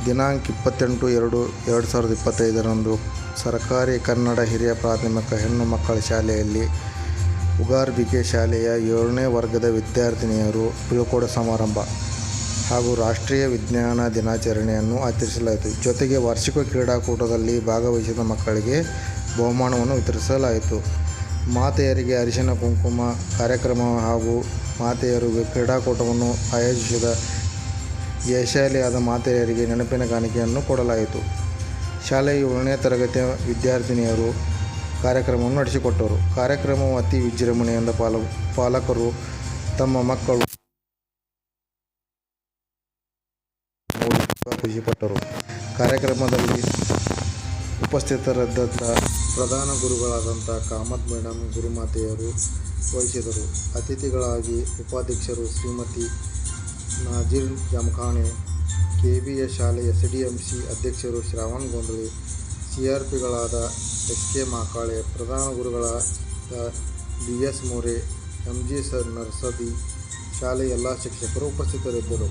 ದಿನಾಂಕ 28/2/2025 ಸರ್ಕಾರಿ ಕನ್ನಡ ಹಿರಿಯ ಪ್ರಾಥಮಿಕ ಹೆಣ್ಣು ಮಕ್ಕಳ ಶಾಲೆಯಲ್ಲಿ ಉಗಾರ್ಬಿಕೆ ಶಾಲೆಯ 7ನೇ ವರ್ಗದ ವಿದ್ಯಾರ್ಥಿನಿಯರು ಬೀಳ್ಕೊಡುಗೆ ಸಮಾರಂಭ ಹಾಗೂ ರಾಷ್ಟ್ರೀಯ ವಿಜ್ಞಾನ ದಿನಾಚರಣೆಯನ್ನು ಆಚರಿಸಲಾಯಿತು. ಜೊತೆಗೆ ವಾರ್ಷಿಕ ಕ್ರೀಡಾಕೂಟದಲ್ಲಿ ಭಾಗವಹಿಸಿದ ಮಕ್ಕಳಿಗೆ ಬಹುಮಾನವನ್ನು ವಿತರಿಸಲಾಯಿತು. ಮಾತೆಯರಿಗೆ ಅರಿಶಿನ ಕುಂಕುಮ ಕಾರ್ಯಕ್ರಮ ಹಾಗೂ ಮಾತೆಯರು ಕ್ರೀಡಾಕೂಟವನ್ನು ಆಯೋಜಿಸಿದ ಜಯಶಾಲಿಯಾದ ಮಾತೆಯರಿಗೆ ನೆನಪಿನ ಕಾಣಿಕೆಯನ್ನು ಕೊಡಲಾಯಿತು. ಶಾಲೆಯ 7ನೇ ತರಗತಿಯ ವಿದ್ಯಾರ್ಥಿನಿಯರು ಕಾರ್ಯಕ್ರಮವನ್ನು ನಡೆಸಿಕೊಟ್ಟರು. ಕಾರ್ಯಕ್ರಮವು ಅತಿ ವಿಜೃಂಭಣೆಯಿಂದ ಪಾಲಕರು ತಮ್ಮ ಮಕ್ಕಳು ನೋಡಿ ಖುಷಿಪಟ್ಟರು. ಕಾರ್ಯಕ್ರಮದಲ್ಲಿ ಉಪಸ್ಥಿತರಿದ್ದ ಪ್ರಧಾನ ಗುರುಗಳಾದಂಥ ಕಾಮತ್ ಮೇಡಮ್ ಗುರುಮಾತೆಯರು ವಹಿಸಿದರು. ಅತಿಥಿಗಳಾಗಿ ಉಪಾಧ್ಯಕ್ಷರು ಶ್ರೀಮತಿ ನಾಜಿರ್ ಜಮಖಾನೆ, KBS ಶಾಲೆ SDMC ಅಧ್ಯಕ್ಷರು ಶ್ರಾವಣ್ ಗೊಂದಳಿ, CRPಗಳಾದ SK ಮಾಕಾಳೆ, ಪ್ರಧಾನ ಗುರುಗಳಾದ BS ಮೋರೆ, MG ನರ್ಸದಿ, ಶಾಲೆಯ ಎಲ್ಲ ಶಿಕ್ಷಕರು ಉಪಸ್ಥಿತರಿದ್ದರು.